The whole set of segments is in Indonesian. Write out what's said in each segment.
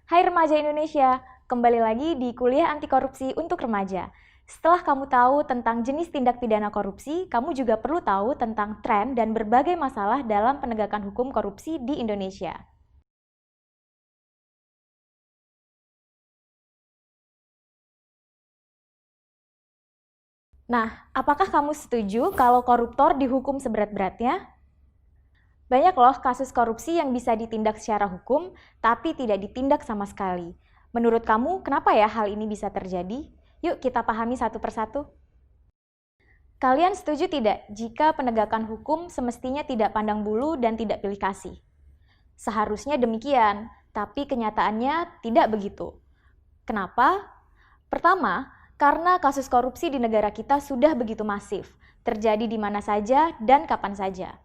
Hai remaja Indonesia, kembali lagi di Kuliah Anti Korupsi untuk Remaja. Setelah kamu tahu tentang jenis tindak pidana korupsi, kamu juga perlu tahu tentang tren dan berbagai masalah dalam penegakan hukum korupsi di Indonesia. Nah, apakah kamu setuju kalau koruptor dihukum seberat-beratnya? Banyak loh kasus korupsi yang bisa ditindak secara hukum, tapi tidak ditindak sama sekali. Menurut kamu, kenapa ya hal ini bisa terjadi? Yuk kita pahami satu persatu. Kalian setuju tidak jika penegakan hukum semestinya tidak pandang bulu dan tidak pilih kasih? Seharusnya demikian, tapi kenyataannya tidak begitu. Kenapa? Pertama, karena kasus korupsi di negara kita sudah begitu masif, terjadi di mana saja dan kapan saja.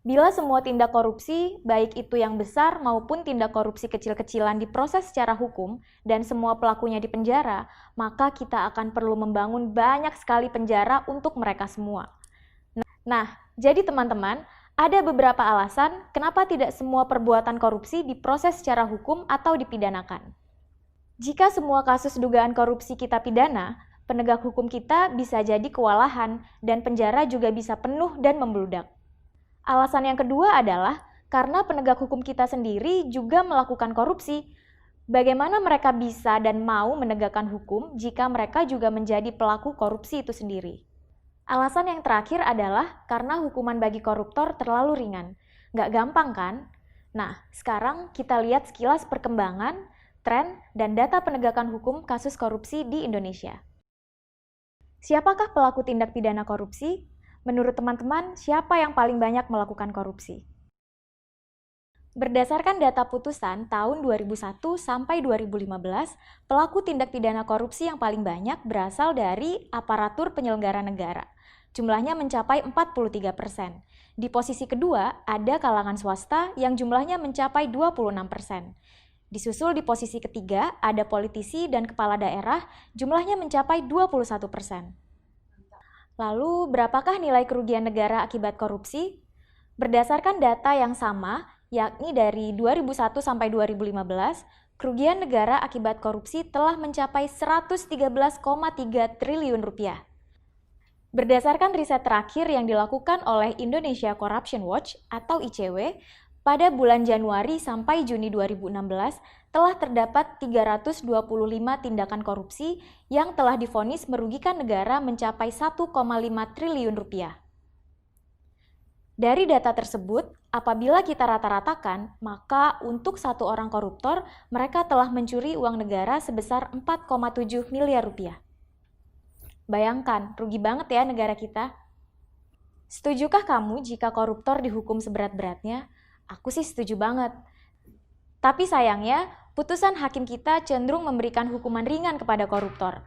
Bila semua tindak korupsi, baik itu yang besar maupun tindak korupsi kecil-kecilan diproses secara hukum dan semua pelakunya dipenjara, maka kita akan perlu membangun banyak sekali penjara untuk mereka semua. Nah, jadi teman-teman, ada beberapa alasan kenapa tidak semua perbuatan korupsi diproses secara hukum atau dipidanakan. Jika semua kasus dugaan korupsi kita pidana, penegak hukum kita bisa jadi kewalahan dan penjara juga bisa penuh dan membludak. Alasan yang kedua adalah karena penegak hukum kita sendiri juga melakukan korupsi. Bagaimana mereka bisa dan mau menegakkan hukum jika mereka juga menjadi pelaku korupsi itu sendiri? Alasan yang terakhir adalah karena hukuman bagi koruptor terlalu ringan. Nggak gampang kan? Nah, sekarang kita lihat sekilas perkembangan, tren, dan data penegakan hukum kasus korupsi di Indonesia. Siapakah pelaku tindak pidana korupsi? Menurut teman-teman, siapa yang paling banyak melakukan korupsi? Berdasarkan data putusan tahun 2001 sampai 2015, pelaku tindak pidana korupsi yang paling banyak berasal dari aparatur penyelenggara negara. Jumlahnya mencapai 43%. Di posisi kedua, ada kalangan swasta yang jumlahnya mencapai 26%. Disusul di posisi ketiga, ada politisi dan kepala daerah, jumlahnya mencapai 21%. Lalu, berapakah nilai kerugian negara akibat korupsi? Berdasarkan data yang sama, yakni dari 2001 sampai 2015, kerugian negara akibat korupsi telah mencapai 113,3 triliun rupiah. Berdasarkan riset terakhir yang dilakukan oleh Indonesia Corruption Watch atau ICW, pada bulan Januari sampai Juni 2016, telah terdapat 325 tindakan korupsi yang telah divonis merugikan negara mencapai 1,5 triliun rupiah. Dari data tersebut, apabila kita rata-ratakan, maka untuk satu orang koruptor, mereka telah mencuri uang negara sebesar 4,7 miliar rupiah. Bayangkan, rugi banget ya negara kita. Setujukah kamu jika koruptor dihukum seberat-beratnya? Aku sih setuju banget. Tapi sayangnya, putusan hakim kita cenderung memberikan hukuman ringan kepada koruptor.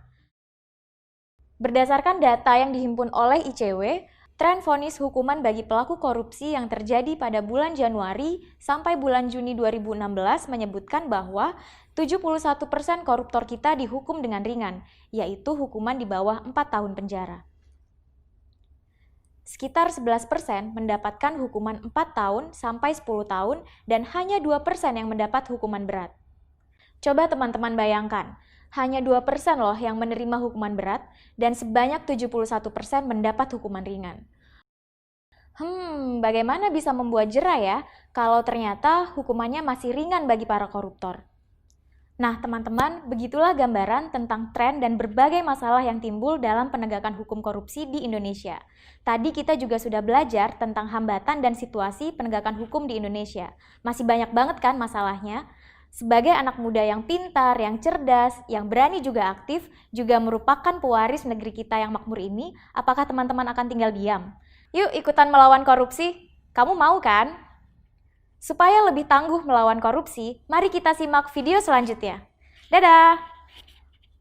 Berdasarkan data yang dihimpun oleh ICW, tren vonis hukuman bagi pelaku korupsi yang terjadi pada bulan Januari sampai bulan Juni 2016 menyebutkan bahwa 71% koruptor kita dihukum dengan ringan, yaitu hukuman di bawah 4 tahun penjara. Sekitar 11% mendapatkan hukuman 4 tahun sampai 10 tahun dan hanya 2% yang mendapat hukuman berat. Coba teman-teman bayangkan, hanya 2% loh yang menerima hukuman berat dan sebanyak 71% mendapat hukuman ringan. Bagaimana bisa membuat jera ya kalau ternyata hukumannya masih ringan bagi para koruptor? Nah, teman-teman, begitulah gambaran tentang tren dan berbagai masalah yang timbul dalam penegakan hukum korupsi di Indonesia. Tadi kita juga sudah belajar tentang hambatan dan situasi penegakan hukum di Indonesia. Masih banyak banget kan masalahnya? Sebagai anak muda yang pintar, yang cerdas, yang berani juga aktif, juga merupakan pewaris negeri kita yang makmur ini, apakah teman-teman akan tinggal diam? Yuk ikutan melawan korupsi. Kamu mau kan? Supaya lebih tangguh melawan korupsi, mari kita simak video selanjutnya. Dadah!